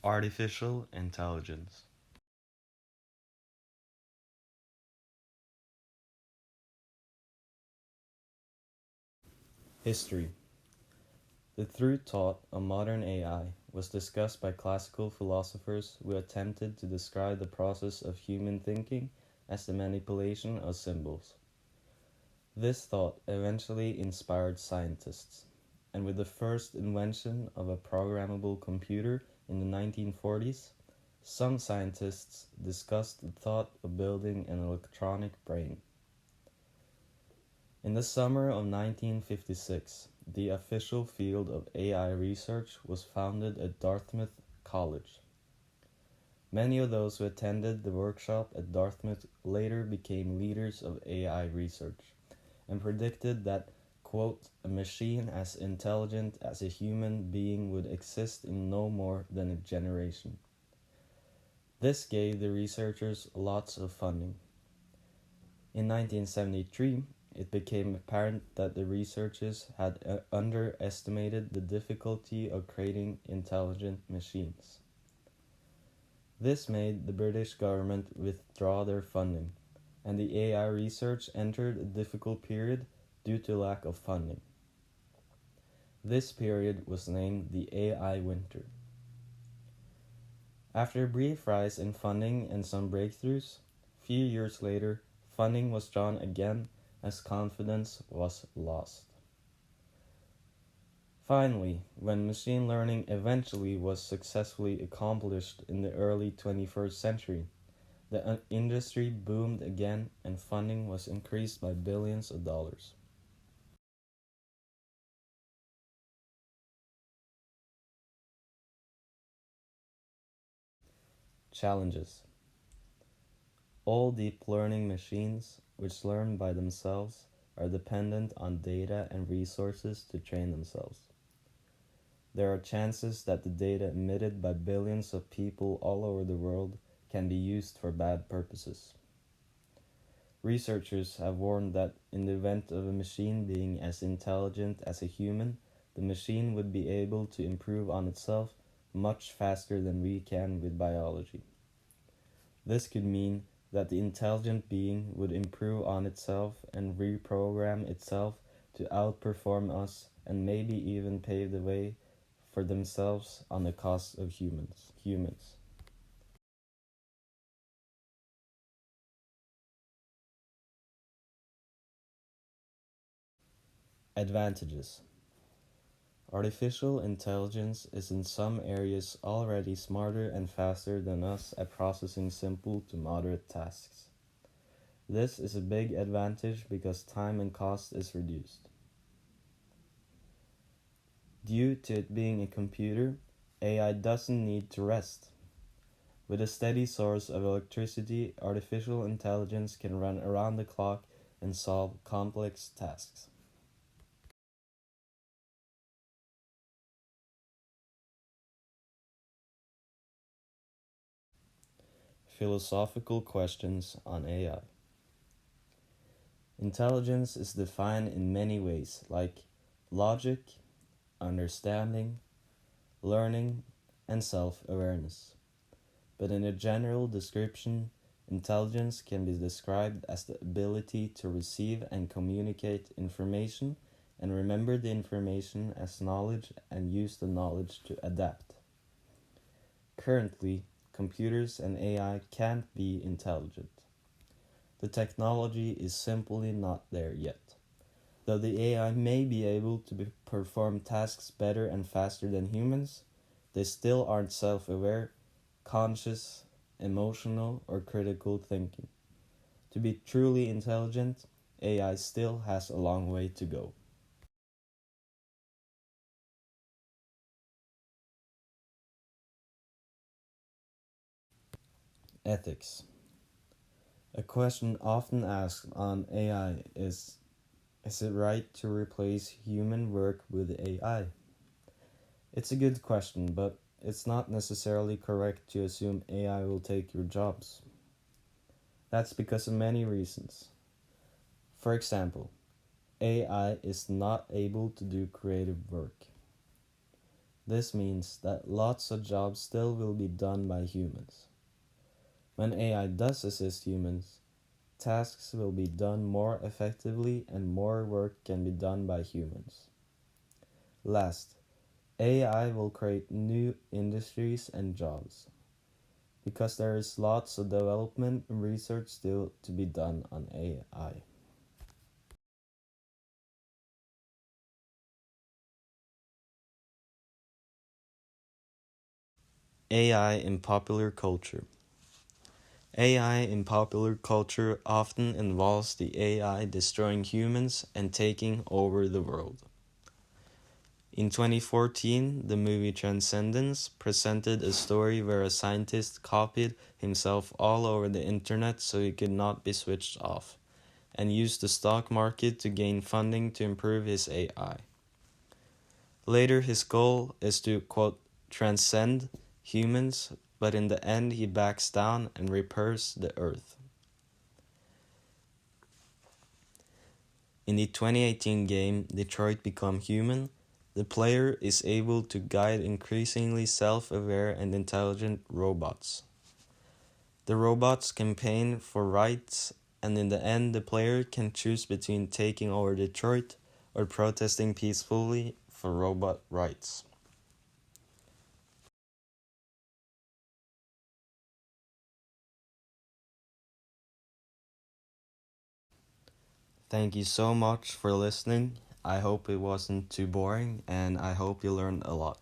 Artificial intelligence. History. The true thought of modern AI was discussed by classical philosophers who attempted to describe the process of human thinking as the manipulation of symbols. This thought eventually inspired scientists, and with the first invention of a programmable computer in the 1940s, some scientists discussed the thought of building an electronic brain. In the summer of 1956, the official field of AI research was founded at Dartmouth College. Many of those who attended the workshop at Dartmouth later became leaders of AI research and predicted that, quote, a machine as intelligent as a human being would exist in no more than a generation. This gave the researchers lots of funding. In 1973, it became apparent that the researchers had underestimated the difficulty of creating intelligent machines. This made the British government withdraw their funding, and the AI research entered a difficult period due to lack of funding. This period was named the AI Winter. After a brief rise in funding and some breakthroughs, few years later, funding was drawn again as confidence was lost. Finally, when machine learning eventually was successfully accomplished in the early 21st century, the industry boomed again and funding was increased by billions of dollars. Challenges. All deep learning machines, which learn by themselves, are dependent on data and resources to train themselves. There are chances that the data emitted by billions of people all over the world can be used for bad purposes. Researchers have warned that in the event of a machine being as intelligent as a human, the machine would be able to improve on itself much faster than we can with biology. This could mean that the intelligent being would improve on itself and reprogram itself to outperform us and maybe even pave the way for themselves on the cost of humans. Advantages. Artificial intelligence is in some areas already smarter and faster than us at processing simple to moderate tasks. This is a big advantage because time and cost is reduced. Due to it being a computer, AI doesn't need to rest. With a steady source of electricity, artificial intelligence can run around the clock and solve complex tasks. Philosophical questions on AI. Intelligence is defined in many ways, like logic, understanding, learning, and self-awareness. But in a general description, intelligence can be described as the ability to receive and communicate information and remember the information as knowledge and use the knowledge to adapt. Currently, computers and AI can't be intelligent. The technology is simply not there yet. Though the AI may be able to perform tasks better and faster than humans, they still aren't self-aware, conscious, emotional, or critical thinking. To be truly intelligent, AI still has a long way to go. Ethics. A question often asked on AI is it right to replace human work with AI? It's a good question, but it's not necessarily correct to assume AI will take your jobs. That's because of many reasons. For example, AI is not able to do creative work. This means that lots of jobs still will be done by humans. When AI does assist humans, tasks will be done more effectively and more work can be done by humans. Last, AI will create new industries and jobs, because there is lots of development and research still to be done on AI. AI in popular culture. AI in popular culture often involves the AI destroying humans and taking over the world. In 2014, the movie Transcendence presented a story where a scientist copied himself all over the internet so he could not be switched off, and used the stock market to gain funding to improve his AI. Later, his goal is to, quote, transcend humans, but in the end he backs down and repairs the earth. In the 2018 game Detroit Become Human, the player is able to guide increasingly self-aware and intelligent robots. The robots campaign for rights, and in the end the player can choose between taking over Detroit or protesting peacefully for robot rights. Thank you so much for listening. I hope it wasn't too boring, and I hope you learned a lot.